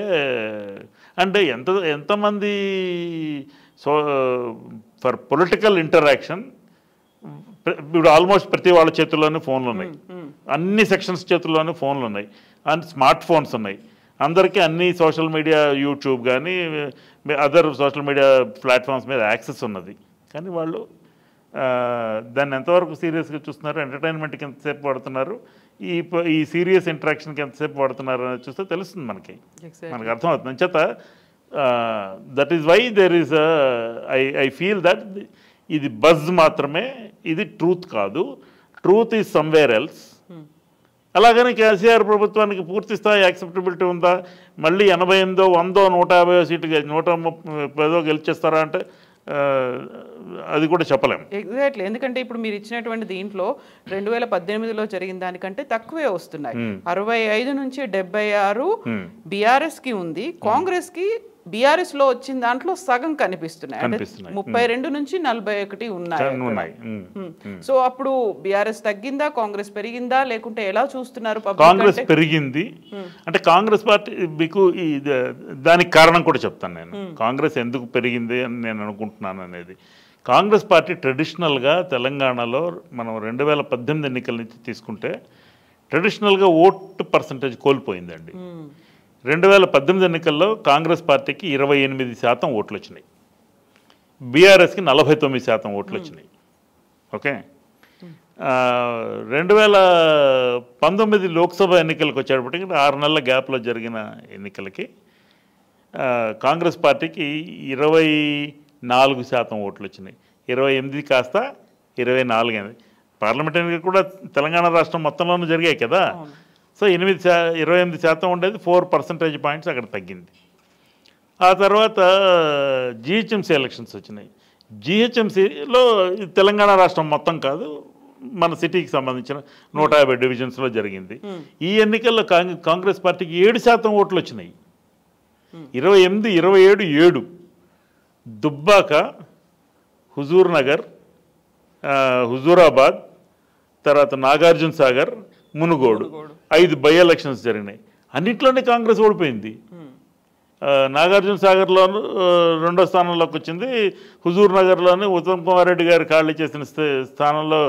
అంటే ఎంతమంది ఫర్ పొలిటికల్ ఇంటరాక్షన్ ఇప్పుడు ఆల్మోస్ట్ ప్రతి వాళ్ళ చేతుల్లోనే ఫోన్లు ఉన్నాయి, అన్ని సెక్షన్స్ చేతుల్లోనే ఫోన్లు ఉన్నాయి, అండ్ స్మార్ట్ ఫోన్స్ ఉన్నాయి. అందరికీ అన్ని సోషల్ మీడియా, యూట్యూబ్ కానీ అదర్ సోషల్ మీడియా ప్లాట్ఫామ్స్ మీద యాక్సెస్ ఉన్నది. కానీ వాళ్ళు దాన్ని ఎంతవరకు సీరియస్గా చూస్తున్నారు, ఎంటర్టైన్మెంట్కి ఎంతసేపు వాడుతున్నారు, ఈ సీరియస్ ఇంటరాక్షన్కి ఎంతసేపు వాడుతున్నారు అనేది చూస్తే తెలుస్తుంది మనకి అర్థమవుతుంది. అంచేత that is why there is I feel that ఇది బజ్ మాత్రమే, ఇది ట్రూత్ కాదు. Truth is somewhere else. అలాగని కేసీఆర్ ప్రభుత్వానికి పూర్తి స్థాయి యాక్సెప్టబిలిటీ ఉందా? మళ్ళీ 88, 100, 150 సీట్లు 130 గెలిచేస్తారా అంటే అది కూడా చెప్పలేము ఎగ్జాక్ట్లీ. ఎందుకంటే ఇప్పుడు మీరు ఇచ్చినటువంటి దీంట్లో 2018లో జరిగిన దానికంటే తక్కువే వస్తున్నాయి. 65 నుంచి 76 బీఆర్ఎస్కి ఉంది, కాంగ్రెస్కి బీఆర్ఎస్లో వచ్చిన దాంట్లో సగం కనిపిస్తున్నాయి. అంటే 32 నుంచి 41 ఉన్నాయి. సో అప్పుడు బీఆర్ఎస్ తగ్గిందా, కాంగ్రెస్ పెరిగిందా, లేకుంటే ఎలా చూస్తున్నారు? కాంగ్రెస్ పెరిగింది. అంటే కాంగ్రెస్ పార్టీ మీకు దానికి కారణం కూడా చెప్తాను నేను, కాంగ్రెస్ ఎందుకు పెరిగింది అని నేను అనుకుంటున్నాను అనేది. కాంగ్రెస్ పార్టీ ట్రెడిషనల్గా తెలంగాణలో మనం 2018 ఎన్నికల నుంచి తీసుకుంటే ట్రెడిషనల్గా ఓటు పర్సంటేజ్ కోల్పోయిందండి. 2018 ఎన్నికల్లో కాంగ్రెస్ పార్టీకి 28% ఓట్లు వచ్చినాయి, బీఆర్ఎస్కి 49% ఓట్లు వచ్చినాయి. ఓకే, 2019 లోక్సభ ఎన్నికలకు వచ్చేటప్పటికి 6 నెలల గ్యాప్లో జరిగిన ఎన్నికలకి కాంగ్రెస్ పార్టీకి 24% ఓట్లు వచ్చినాయి. 28 కాస్త 24 అయింది. పార్లమెంట్ ఎన్నికలు కూడా తెలంగాణ రాష్ట్రం మొత్తంలోనూ జరిగాయి కదా. సో 28% ఉండేది 4 percentage points అక్కడ తగ్గింది. ఆ తర్వాత జిహెచ్ఎంసీ ఎలక్షన్స్ వచ్చినాయి. జిహెచ్ఎంసీలో తెలంగాణ రాష్ట్రం మొత్తం కాదు, మన సిటీకి సంబంధించిన 150 డివిజన్స్లో జరిగింది. ఈ ఎన్నికల్లో కాంగ్రెస్ పార్టీకి 7% ఓట్లు వచ్చినాయి. 28, 27, 7 దుబ్బాక, హుజూర్ నగర్, హుజూరాబాద్, తర్వాత నాగార్జున సాగర్, మునుగోడు 5 బై ఎలక్షన్స్ జరిగినాయి. అన్నింటిలోనే కాంగ్రెస్ ఓడిపోయింది. నాగార్జున సాగర్లోను 2వ స్థానంలోకి వచ్చింది. హుజూర్ నగర్లోని ఉత్తమ్ కుమార్ రెడ్డి గారు ఖాళీ చేసిన స్థానంలో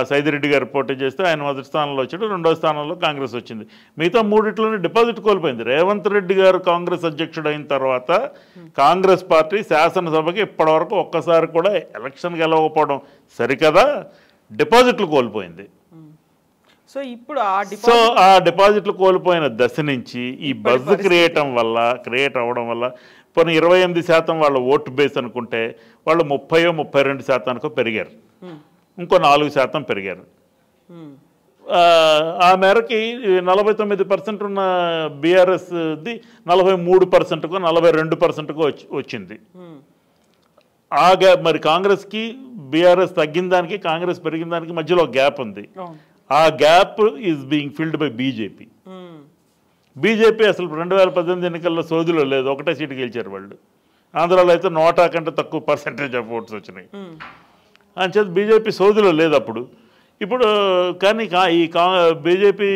సైదిరెడ్డి గారు పోటీ చేస్తే ఆయన 1వ స్థానంలో వచ్చాడు. 2వ స్థానంలో కాంగ్రెస్ వచ్చింది. మిగతా 3 డిపాజిట్ కోల్పోయింది. రేవంత్ రెడ్డి గారు కాంగ్రెస్ అధ్యక్షుడు అయిన తర్వాత కాంగ్రెస్ పార్టీ శాసనసభకి ఇప్పటివరకు ఒక్కసారి కూడా ఎలక్షన్ గెలవకపోవడం సరికదా, డిపాజిట్లు కోల్పోయింది. సో ఇప్పుడు ఆ డిపాజిట్లు కోల్పోయిన దశ నుంచి ఈ బజ్ క్రియేట్ అవ్వడం వల్ల కొన్ని 28% వాళ్ళ ఓటు బేస్ అనుకుంటే వాళ్ళు 30-32% పెరిగారు, ఇంకో 4% పెరిగారు. ఆ మేరకి 49% ఉన్న బీఆర్ఎస్ది 43%కో 42%కో వచ్చింది. ఆ గ్యాప్ మరి కాంగ్రెస్కి బీఆర్ఎస్ తగ్గిన దానికి కాంగ్రెస్ పెరిగిన దానికి మధ్యలో గ్యాప్ ఉంది. ఆ gap is being field by BJP. BJP అసలు 2018 ఎన్నికల్లో సోదిలో లేదు, ఒకటే సీటు గెలిచారు వాళ్ళు. ఆంధ్రాలో అయితే 100 కంటే తక్కువ పర్సెంటేజ్ ఆఫ్ ఓట్స్ వచ్చినాయి. అంచేత బీజేపీ సోదిలో లేదు అప్పుడు. ఇప్పుడు కానీ ఈ బీజేపీ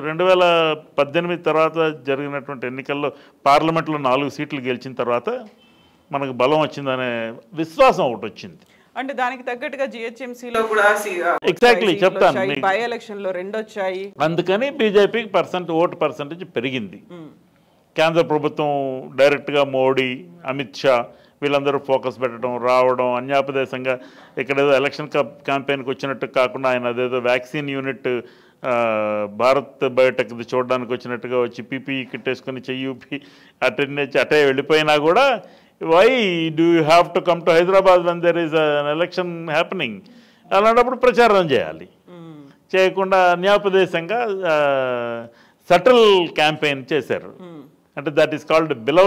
2018 తర్వాత జరిగినటువంటి ఎన్నికల్లో పార్లమెంట్లో 4 సీట్లు గెలిచిన తర్వాత మనకు బలం వచ్చిందనే విశ్వాసం ఒకటి వచ్చింది. అంటే దానికి తగ్గట్టుగా జిహెచ్ఎంసీలో కూడా ఎగ్జాక్ట్లీ చెప్తాను, బై ఎలక్షన్లో 2 వచ్చాయి. అందుకని బీజేపీకి ఓటు పర్సెంటేజ్ పెరిగింది. కేంద్ర ప్రభుత్వం డైరెక్ట్గా మోడీ, అమిత్ షా వీళ్ళందరూ ఫోకస్ పెట్టడం, రావడం, అన్యాపదేశంగా ఇక్కడేదో ఎలక్షన్ క్యాంపెయిన్కి వచ్చినట్టు కాకుండా ఆయన అదేదో వ్యాక్సిన్ యూనిట్ భారత్ బయోటెక్ది చూడడానికి వచ్చినట్టుగా వచ్చి పీపీఈ కిట్ వేసుకొని చెయ్యి అటే వెళ్ళిపోయినా కూడా why do you have to come to Hyderabad when there is an election happening? అలాంటప్పుడు ప్రచారం చేయాలి. చేయకుండా అన్యాపదేశంగా సటిల్ క్యాంపెయిన్ చేశారు. అంటే that is called below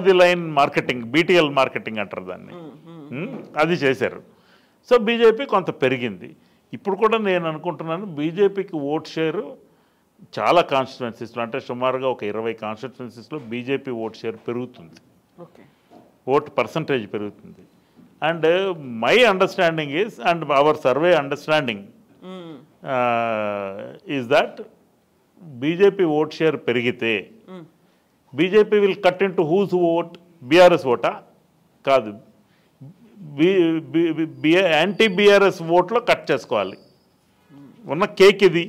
the line marketing, BTL marketing అంటారు దాన్ని. అది చేశారు. సో బీజేపీ కొంత పెరిగింది. ఇప్పుడు కూడా నేను అనుకుంటున్నాను బీజేపీకి ఓట్ షేరు చాలా కాన్స్టిట్యువెన్సీస్లో, అంటే సుమారుగా ఒక 20 కాన్స్టిట్యువెన్సీస్లో బీజేపీ ఓట్ షేర్ పెరుగుతుంది, ఓట్ పర్సంటేజ్ పెరుగుతుంది. And my understanding is, and our survey understanding is that BJP vote share పెరిగితే BJP will cut into whose vote? BRS ఓటా? కాదు, యాంటీ బీఆర్ఎస్ ఓట్లో కట్ చేసుకోవాలి. ఉన్న కేక్ ఇది,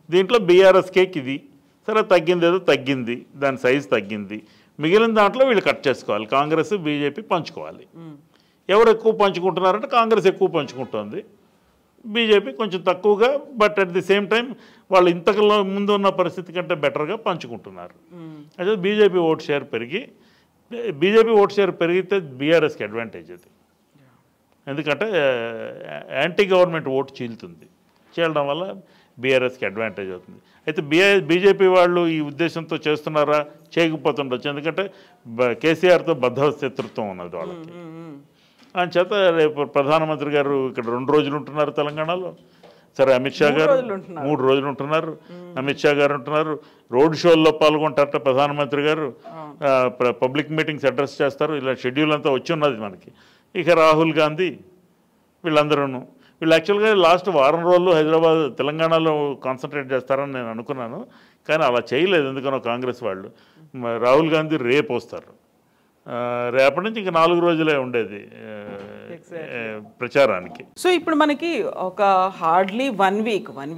దీంట్లో బీఆర్ఎస్ కేక్ ఇది. సరే తగ్గింది ఏదో తగ్గింది, దాని సైజు తగ్గింది, మిగిలిన దాంట్లో వీళ్ళు కట్ చేసుకోవాలి. కాంగ్రెస్ బీజేపీ పంచుకోవాలి. ఎవరు ఎక్కువ పంచుకుంటున్నారంటే కాంగ్రెస్ ఎక్కువ పంచుకుంటుంది, బీజేపీ కొంచెం తక్కువగా, but at the same time వాళ్ళు ఇంతకులో ముందు ఉన్న పరిస్థితి కంటే బెటర్గా పంచుకుంటున్నారు. అయితే బీజేపీ ఓట్ షేర్ పెరిగితే బీఆర్ఎస్కి అడ్వాంటేజ్ అది. ఎందుకంటే యాంటీ గవర్నమెంట్ ఓటు చీలడం వల్ల బీఆర్ఎస్కి అడ్వాంటేజ్ అవుతుంది. అయితే బీజేపీ వాళ్ళు ఈ ఉద్దేశంతో చేస్తున్నారా? చేయకపోతుండొచ్చు, ఎందుకంటే కేసీఆర్తో బద్ధశత్రుత్వం ఉన్నది వాళ్ళకి. చేత రేపు ప్రధానమంత్రి గారు ఇక్కడ 2 రోజులు ఉంటున్నారు తెలంగాణలో. సరే అమిత్ షా గారు 3 రోజులు ఉంటున్నారు, అమిత్ షా గారు ఉంటున్నారు, రోడ్ షోల్లో పాల్గొంటారట ప్రధానమంత్రి గారు, పబ్లిక్ మీటింగ్స్ అడ్రస్ చేస్తారు. ఇలా షెడ్యూల్ అంతా వచ్చి ఉన్నది మనకి. ఇక రాహుల్ గాంధీ వీళ్ళు యాక్చువల్గా లాస్ట్ వారం రోజులు తెలంగాణలో కాన్సన్ట్రేట్ చేస్తారని నేను అనుకున్నాను, కానీ అలా చేయలేదు. ఎందుకనో కాంగ్రెస్ వాళ్ళు. రాహుల్ గాంధీ రేపు వస్తారు, రేపటి నుంచి ఇంకా 4 రోజులే ఉండేది ప్రచారానికి. సో ఇప్పుడు మనకి ఒక హార్డ్లీ 1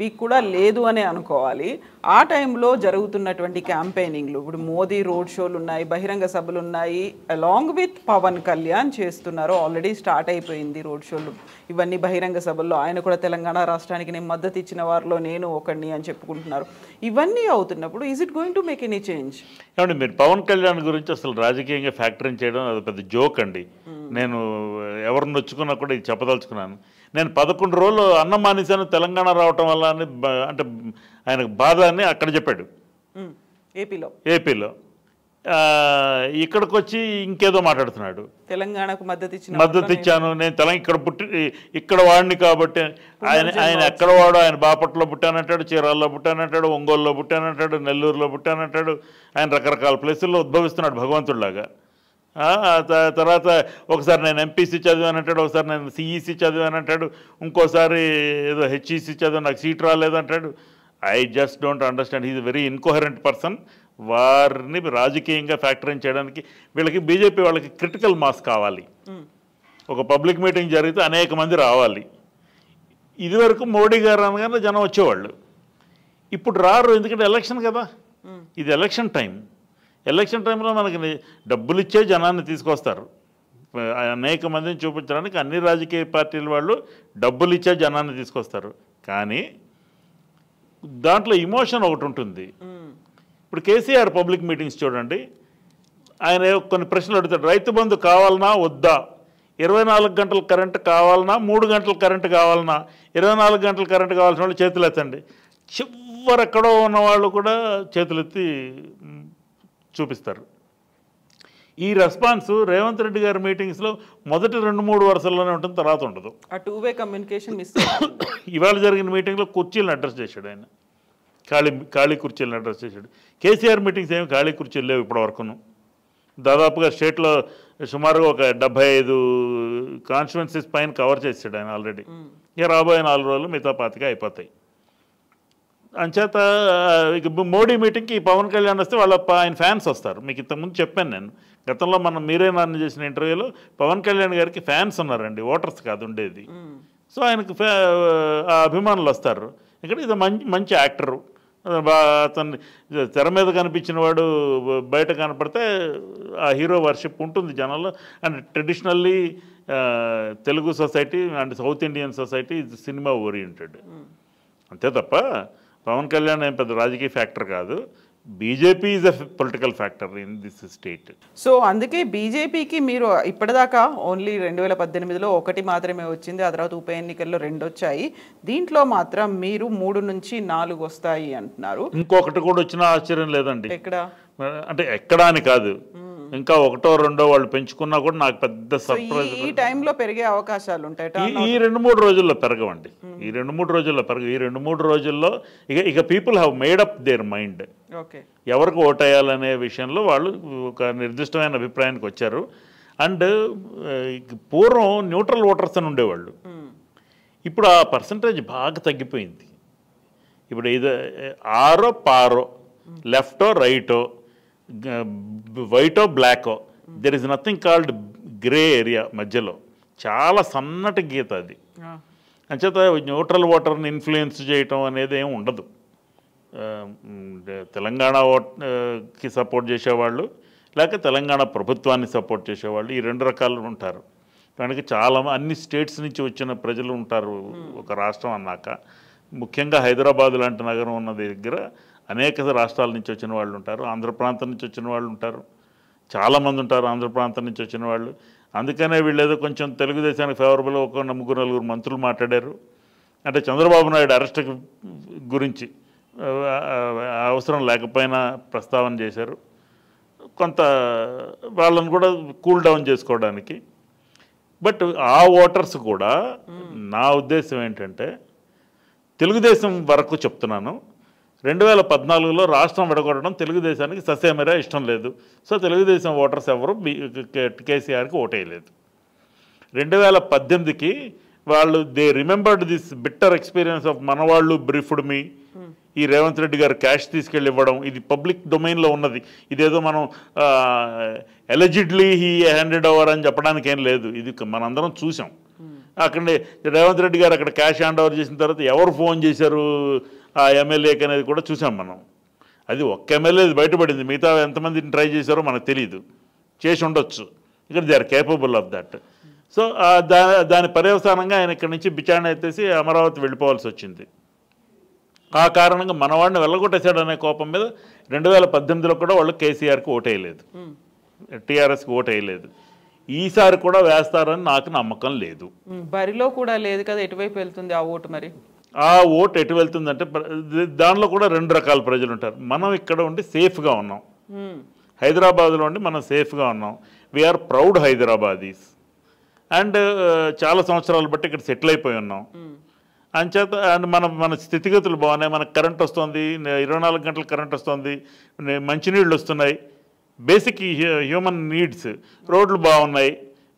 వీక్ కూడా లేదు అని అనుకోవాలి. ఆ టైంలో జరుగుతున్నటువంటి క్యాంపెయినింగ్లు, ఇప్పుడు మోదీ రోడ్ షోలు ఉన్నాయి, బహిరంగ సభలు ఉన్నాయి, అలాంగ్ విత్ పవన్ కళ్యాణ్ చేస్తున్నారు. ఆల్రెడీ స్టార్ట్ అయిపోయింది రోడ్ షోలు, ఇవన్నీ బహిరంగ సభల్లో. ఆయన కూడా తెలంగాణ రాష్ట్రానికి నేను మద్దతు ఇచ్చిన వారిలో నేను ఒకడిని అని చెప్పుకుంటున్నారు. ఇవన్నీ అవుతున్నప్పుడు is it going to make any change? ఏమండి, మీరు పవన్ కళ్యాణ్ గురించి అసలు రాజకీయంగా ఫ్యాక్టరింగ్ చేయడం అది పెద్ద జోక్ అండి. నేను ఎవరిని నొచ్చుకున్నా కూడా ఇది చెప్పదలుచుకున్నాను. నేను 11 రోజులు అన్నం మానేశాను తెలంగాణ రావటం వల్ల అని, అంటే ఆయనకు బాధ అని అక్కడ చెప్పాడు ఏపీలో. ఇక్కడికి వచ్చి ఇంకేదో మాట్లాడుతున్నాడు. తెలంగాణకు మద్దతు ఇచ్చాను నేను, ఇక్కడ వాడిని కాబట్టి. ఆయన ఎక్కడ వాడు? ఆయన బాపట్లలో పుట్టానంటాడు, చీరాల్లో పుట్టానంటాడు, ఒంగోలులో పుట్టానంటాడు, నెల్లూరులో పుట్టానంటాడు. ఆయన రకరకాల ప్లేసుల్లో ఉద్భవిస్తున్నాడు భగవంతుడిలాగా. తర్వాత ఒకసారి నేను ఎంపీసీ చదివానంటాడు, ఒకసారి నేను సిఈసీ చదివానంటాడు, ఇంకోసారి ఏదో హెచ్ఈసీ చదివా నాకు సీట్ రాలేదంటాడు. I just don't understand. He's very incoherent person. వారిని రాజకీయంగా ఫ్యాక్టరింగ్ చేయడానికి వీళ్ళకి బీజేపీ వాళ్ళకి క్రిటికల్ మాస్ కావాలి. ఒక పబ్లిక్ మీటింగ్ జరిగితే అనేక మంది రావాలి. ఇదివరకు మోడీ గారు అనగానే జనం వచ్చేవాళ్ళు, ఇప్పుడు రారు. ఎందుకంటే ఎలక్షన్ కదా, ఇది ఎలక్షన్ టైం. ఎలక్షన్ టైంలో మనకి డబ్బులు ఇచ్చే జనాన్ని తీసుకొస్తారు. అనేక మందిని చూపించడానికి అన్ని రాజకీయ పార్టీల వాళ్ళు డబ్బులు ఇచ్చే జనాన్ని తీసుకొస్తారు. కానీ దాంట్లో ఇమోషన్ ఒకటి ఉంటుంది. ఇప్పుడు కేసీఆర్ పబ్లిక్ మీటింగ్స్ చూడండి, ఆయన కొన్ని ప్రశ్నలు అడుగుతాడు. రైతు బంధు కావాలన్నా వద్దా, 24 గంటల కరెంటు కావాలన్నా 3 గంటల కరెంటు కావాలన్నా, 24 గంటల కరెంటు కావాల్సిన వాళ్ళు చేతులు ఎత్తండి. చివరెక్కడో ఉన్నవాళ్ళు కూడా చేతులెత్తి చూపిస్తారు. ఈ రెస్పాన్స్ రేవంత్ రెడ్డి గారి మీటింగ్స్లో మొదటి 2-3 వరుసల్లోనే ఉంటుంది, తర్వాత ఉండదు. ఆ టూ-వే కమ్యూనికేషన్ మిస్. ఇవాళ జరిగిన మీటింగ్లో కుర్చీలను అడ్రస్ చేశాడు ఆయన, ఖాళీ కుర్చీలను అడ్రస్ చేశాడు. కేసీఆర్ మీటింగ్స్ ఏమి ఖాళీ కుర్చీలు లేవు ఇప్పటి వరకును. దాదాపుగా స్టేట్లో సుమారుగా ఒక 75 కాన్స్టిట్యున్సీస్ పైన కవర్ చేసాడు ఆయన ఆల్రెడీ. ఇక రాబోయే 4 రోజులు మిగతా 25 అయిపోతాయి. అంచేత ఇక మోడీ మీటింగ్కి పవన్ కళ్యాణ్ వస్తే ఆయన ఫ్యాన్స్ వస్తారు. మీకు ఇంతకుముందు చెప్పాను నేను, గతంలో మనం మీరే నాన్న చేసిన ఇంటర్వ్యూలో పవన్ కళ్యాణ్ గారికి ఫ్యాన్స్ ఉన్నారండి, ఓటర్స్ కాదు ఉండేది. సో ఆయనకు ఆ అభిమానులు వస్తారు. ఇక్కడ ఇది మంచి యాక్టరు, అతన్ని తెర మీద కనిపించిన వాడు బయట కనపడితే ఆ హీరో వర్షిప్ ఉంటుంది జనాల్లో. And traditionally Telugu society and south Indian society cinema oriented. అంతే తప్ప పవన్ కళ్యాణ్ ఏం పెద్ద రాజకీయ ఫ్యాక్టర్ కాదు. BJP is a political factor in this state. So అందుకే బీజేపీకి మీరు ఇప్పటిదాకా ఓన్లీ 2018లో 1 మాత్రమే వచ్చింది, ఆ తర్వాత ఉప ఎన్నికల్లో 2 వచ్చాయి. దీంట్లో మాత్రం మీరు 3 నుంచి 4 వస్తాయి అంటున్నారు. ఇంకొకటి కూడా వచ్చినా ఆశ్చర్యం లేదండి. ఎక్కడ అంటే ఎక్కడా అని కాదు, ఇంకా 1, 2 వాళ్ళు పెంచుకున్నా కూడా నాకు పెద్ద సర్ప్రైజ్. ఈ టైంలో పెరిగే అవకాశాలు ఉంటాయి. ఈ 2-3 రోజుల్లో పెరగవండి. ఈ 2-3 రోజుల్లో పెరగ. ఈ 2-3 రోజుల్లో ఇక people have made up their mind. ఎవరికి ఓటేయాలనే విషయంలో వాళ్ళు ఒక నిర్దిష్టమైన అభిప్రాయానికి వచ్చారు. అండ్ పూర్వం న్యూట్రల్ ఓటర్స్ అని ఉండేవాళ్ళు, ఇప్పుడు ఆ పర్సంటేజ్ బాగా తగ్గిపోయింది. ఇప్పుడు ఇది ఆరో పారో, లెఫ్టో రైటో, వైటో బ్లాకో, there is nothing called grey area మధ్యలో. చాలా సన్నటి గీత అది. అంచేత న్యూట్రల్ ఓటర్ని ఇన్ఫ్లుయెన్స్ చేయటం అనేది ఏమి ఉండదు. తెలంగాణ ఓట్కి సపోర్ట్ చేసేవాళ్ళు, లేక తెలంగాణ ప్రభుత్వాన్ని సపోర్ట్ చేసేవాళ్ళు, ఈ 2 రకాలు ఉంటారు. కనుక చాలా అన్ని స్టేట్స్ నుంచి వచ్చిన ప్రజలు ఉంటారు ఒక రాష్ట్రం అన్నాక. ముఖ్యంగా హైదరాబాద్ లాంటి నగరం ఉన్న దగ్గర అనేక రాష్ట్రాల నుంచి వచ్చిన వాళ్ళు ఉంటారు, ఆంధ్ర ప్రాంతం నుంచి వచ్చిన వాళ్ళు ఉంటారు, చాలామంది ఉంటారు ఆంధ్ర ప్రాంతం నుంచి వచ్చిన వాళ్ళు. అందుకనే వీళ్ళు ఏదో కొంచెం తెలుగుదేశానికి ఫేవరబుల్ ఒక 3-4 మంత్రులు మాట్లాడారు. అంటే చంద్రబాబు నాయుడు అరెస్ట్ గురించి అవసరం లేకపోయినా ప్రస్తావన చేశారు, కొంత వాళ్ళని కూడా కూల్ డౌన్ చేసుకోవడానికి. బట్ ఆ ఓటర్స్ కూడా, నా ఉద్దేశం ఏంటంటే, తెలుగుదేశం వరకు చెప్తున్నాను, 2014లో రాష్ట్రం విడగొట్టడం తెలుగుదేశానికి ససేమరా ఇష్టం లేదు. సో తెలుగుదేశం ఓటర్స్ ఎవరు కేసీఆర్కి ఓటేయలేదు. 2018కి వాళ్ళు they remembered this bitter experience of మనవాళ్ళు బ్రీఫ్డ్ మీ. ఈ రేవంత్ రెడ్డి గారు క్యాష్ తీసుకెళ్ళి ఇవ్వడం, ఇది పబ్లిక్ డొమైన్లో ఉన్నది. ఇదేదో మనం ఎలిజిడ్లీ హీ హ్యాండెడ్ ఓవర్ అని చెప్పడానికి ఏం లేదు, ఇది మనందరం చూసాం. అక్కడే రేవంత్ రెడ్డి గారు అక్కడ క్యాష్ హ్యాండ్ ఓవర్ చేసిన తర్వాత ఎవరు ఫోన్ చేశారు ఆ ఎమ్మెల్యేకి అనేది కూడా చూసాం మనం. అది ఒక్క ఎమ్మెల్యే బయటపడింది, మిగతా ఎంతమందిని ట్రై చేశారో మనకు తెలియదు, చేసి ఉండొచ్చు. ఇక్కడ they are capable of that. So దాని పర్యవసానంగా ఆయన ఇక్కడి నుంచి బిచారణ ఎత్తేసి అమరావతి వెళ్ళిపోవాల్సి వచ్చింది. ఆ కారణంగా మనవాడిని వెళ్ళగొట్టేశాడు అనే కోపం మీద 2018లో కూడా వాళ్ళు కేసీఆర్కి ఓటేయలేదు, టీఆర్ఎస్కి ఓటేయలేదు. ఈసారి కూడా వేస్తారని నాకు నమ్మకం లేదు. బరిలో కూడా లేదు కదా, ఎటువైపు వెళ్తుంది ఆ ఓటు? మరి ఆ ఓటు ఎటు వెళ్తుందంటే దానిలో కూడా 2 రకాల ప్రజలు ఉంటారు. మనం ఇక్కడ ఉండి సేఫ్గా ఉన్నాం, హైదరాబాద్లో ఉండి మనం సేఫ్గా ఉన్నాం. We are proud Hyderabadis. అండ్ చాలా సంవత్సరాలు బట్టి ఇక్కడ సెటిల్ అయిపోయి ఉన్నాం. అంచేత అండ్ మన స్థితిగతులు బాగున్నాయి, మనకు కరెంట్ వస్తుంది, 24 గంటలు కరెంట్ వస్తుంది, మంచినీళ్ళు వస్తున్నాయి, బేసిక్ హ్యూమన్ నీడ్స్. రోడ్లు బాగున్నాయి,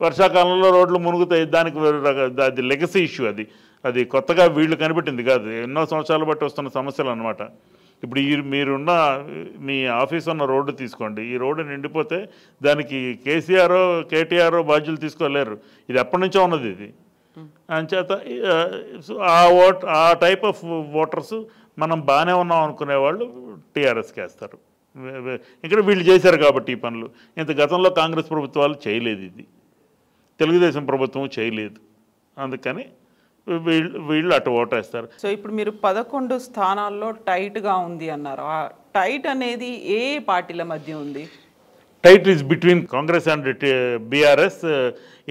వర్షాకాలంలో రోడ్లు మునుగుతాయి. దానికి అది లెగసీ ఇష్యూ, అది కొత్తగా వీళ్ళు కనిపెట్టింది కాదు, ఎన్నో సంవత్సరాలు బట్టి వస్తున్న సమస్యలు అనమాట. ఇప్పుడు మీరున్న మీ ఆఫీస్ ఉన్న రోడ్డు తీసుకోండి, ఈ రోడ్డు నిండిపోతే దానికి కేటీఆర్ బాధ్యులు తీసుకోలేరు. ఇది ఎప్పటి నుంచో ఉన్నది ఇది. అంచేత ఆ టైప్ ఆఫ్ ఓటర్స్ మనం బాగానే ఉన్నాం అనుకునేవాళ్ళు టీఆర్ఎస్కి వేస్తారు. ఇక్కడ వీళ్ళు చేశారు కాబట్టి ఈ పనులు. ఇంత గతంలో కాంగ్రెస్ ప్రభుత్వాలు చేయలేదు ఇది. తెలుగుదేశం ప్రభుత్వం చేయలేదు. అందుకని వీళ్ళు అటు ఓటేస్తారు. సో ఇప్పుడు మీరు 11 స్థానాల్లో టైట్గా ఉంది అన్నారు. ఆ టైట్ అనేది ఏ పార్టీల మధ్య ఉంది? Tight is between Congress and BRS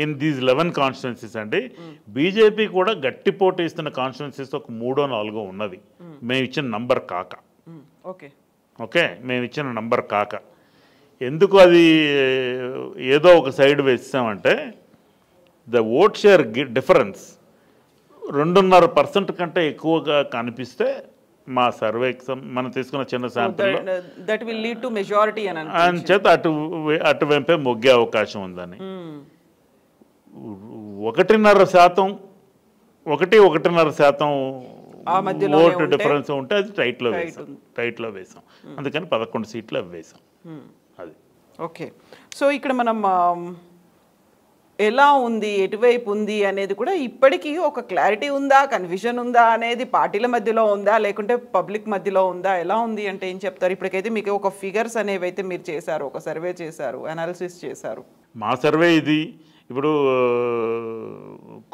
in these 11 constituencies అండి. బీజేపీ కూడా గట్టి పోటీ ఇస్తున్న కాన్స్టిట్యున్సీస్ ఒక 3-4 ఉన్నది మేము ఇచ్చిన నంబర్ కాక. ఓకే, మేము ఇచ్చిన నంబర్ కాక. ఎందుకు అది ఏదో ఒక సైడ్ వేసామంటే ద ఓట్ షేర్ డిఫరెన్స్ 2.5% కంటే ఎక్కువగా కనిపిస్తే మా సర్వేకి మనం తీసుకున్న చిన్న sample that will lead to majority అని చేత అటు వెంపే మొగ్గే అవకాశం ఉందని. 1.5% ఓటు డిఫరెన్స్ ఉంటే అది టైట్లో వేసాం. అందుకని 11 సీట్లు అవి వేసాం. అది ఓకే. సో ఇక్కడ మనం ఎలా ఉంది, ఎటువైపు ఉంది అనేది కూడా ఇప్పటికీ ఒక క్లారిటీ ఉందా, కన్ఫ్యూజన్ ఉందా అనేది పార్టీల మధ్యలో ఉందా లేకుంటే పబ్లిక్ మధ్యలో ఉందా, ఎలా ఉంది అంటే ఏం చెప్తారు? ఇప్పటికైతే మీకు ఒక ఫిగర్స్ అనేవి అయితే మీరు చేశారు, ఒక సర్వే చేశారు, అనాలిసిస్ చేశారు. మా సర్వే ఇది. ఇప్పుడు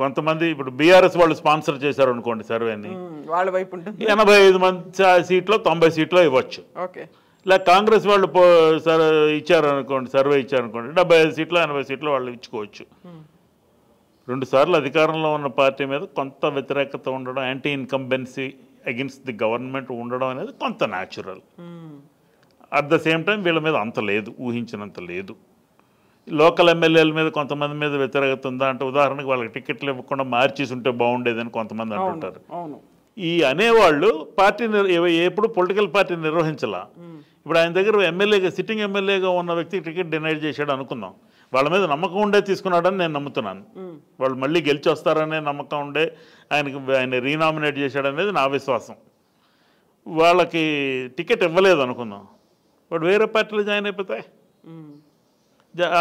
కొంతమంది ఇప్పుడు బీఆర్ఎస్ వాళ్ళు స్పాన్సర్ చేశారు అనుకోండి సర్వేని, వాళ్ళ వైపు ఉంటుంది 85 మంది సీట్లో 90 సీట్లో ఇవ్వచ్చు. ఓకే. ఇలా కాంగ్రెస్ వాళ్ళు ఇచ్చారు అనుకోండి, సర్వే ఇచ్చారనుకోండి 75 సీట్లు 80 సీట్లు వాళ్ళు ఇచ్చుకోవచ్చు. 2 సార్లు అధికారంలో ఉన్న పార్టీ మీద కొంత వ్యతిరేకత ఉండడం, anti incumbency against the government ఉండడం అనేది కొంత natural. At the same time వీళ్ళ మీద అంత లేదు, ఊహించినంత లేదు. లోకల్ ఎమ్మెల్యేల మీద కొంతమంది మీద వ్యతిరేకత ఉందా అంటే ఉదాహరణకు వాళ్ళకి టికెట్లు ఇవ్వకుండా మార్చేసి ఉంటే బాగుండేదని కొంతమంది అంటుంటారు. ఈ అనేవాళ్ళు పార్టీ ఎప్పుడు పొలిటికల్ పార్టీ నిర్వహించాల. ఇప్పుడు ఆయన దగ్గర ఎమ్మెల్యేగా సిట్టింగ్ ఎమ్మెల్యేగా ఉన్న వ్యక్తికి టికెట్ డినైడ్ చేశాడు అనుకుందాం, వాళ్ళ మీద నమ్మకం ఉండే తీసుకున్నాడని నేను నమ్ముతున్నాను. వాళ్ళు మళ్ళీ గెలిచి వస్తారనే నమ్మకం ఉండే ఆయన రీనామినేట్ చేశాడనేది నా విశ్వాసం. వాళ్ళకి టికెట్ ఇవ్వలేదు అనుకుందాం, వాడు వేరే పార్టీలో జాయిన్ అయిపోతే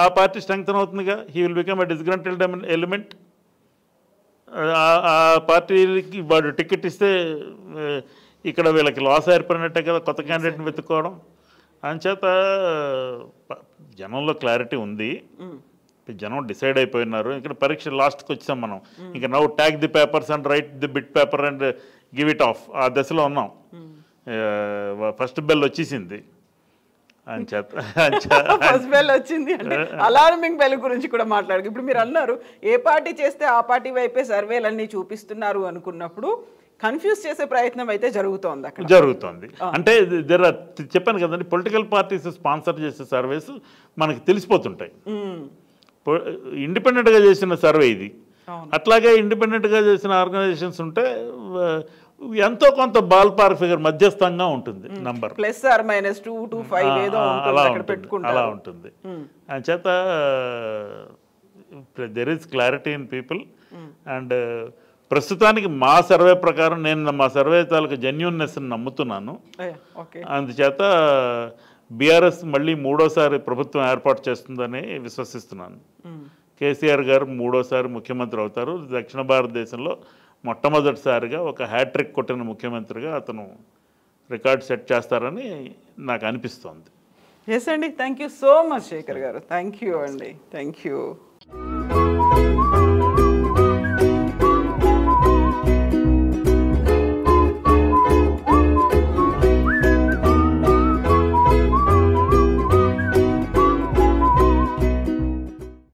ఆ పార్టీ స్ట్రెంగ్తన్ అవుతుందిగా. He will become a disgruntled element. ఆ పార్టీకి వాడు టికెట్ ఇస్తే ఇక్కడ వీళ్ళకి లాస్ ఏర్పడినట్టే కదా కొత్త క్యాండిడేట్ని వెతుక్కోవడం. అంచేత జనంలో క్లారిటీ ఉంది, జనం డిసైడ్ అయిపోయినారు. ఇక్కడ పరీక్ష లాస్ట్కి వచ్చాం మనం. ఇంకా now tag the papers and right the bit paper and give it of ఆ దశలో ఉన్నాం. ఫస్ట్ బెల్ వచ్చేసింది. ఫస్ట్ బెల్ వచ్చింది అంటే అలార్మింగ్ బెల్ గురించి కూడా మాట్లాడు. ఇప్పుడు మీరు అన్నారు ఏ పార్టీ చేస్తే ఆ పార్టీ వైపే సర్వేలన్నీ చూపిస్తున్నారు అనుకున్నప్పుడు కన్ఫ్యూజ్ చేసే ప్రయత్నం అయితే జరుగుతోంది అక్కడ. జరుగుతుంది అంటే చెప్పాను కదండి, పొలిటికల్ పార్టీస్ స్పాన్సర్ చేసే సర్వేస్ మనకి తెలిసిపోతుంటాయి. ఇండిపెండెంట్గా చేసిన సర్వే ఇది. అట్లాగే ఇండిపెండెంట్గా చేసిన ఆర్గనైజేషన్స్ ఉంటే ఎంతో కొంత బాల్ పార్క్ ఫిగర్ మధ్యస్థంగా ఉంటుంది నంబర్, +2 to 5 ఏదో అలా ఉంటుంది. అంచేత there is clarity in people. And ప్రస్తుతానికి మా సర్వే ప్రకారం నేను మా సర్వే తాలూకు జెన్యూన్నెస్ని నమ్ముతున్నాను. అందుచేత బీఆర్ఎస్ మళ్ళీ 3వసారి ప్రభుత్వం ఏర్పాటు చేస్తుందని విశ్వసిస్తున్నాను. కేసీఆర్ గారు 3వసారి ముఖ్యమంత్రి అవుతారు. దక్షిణ భారతదేశంలో మొట్టమొదటిసారిగా ఒక హ్యాట్రిక్ కొట్టిన ముఖ్యమంత్రిగా అతను రికార్డ్ సెట్ చేస్తారని నాకు అనిపిస్తోంది. ఎస్ అండి, thank you so much Shekhar garu. Thank you అండి, థ్యాంక్ యూ.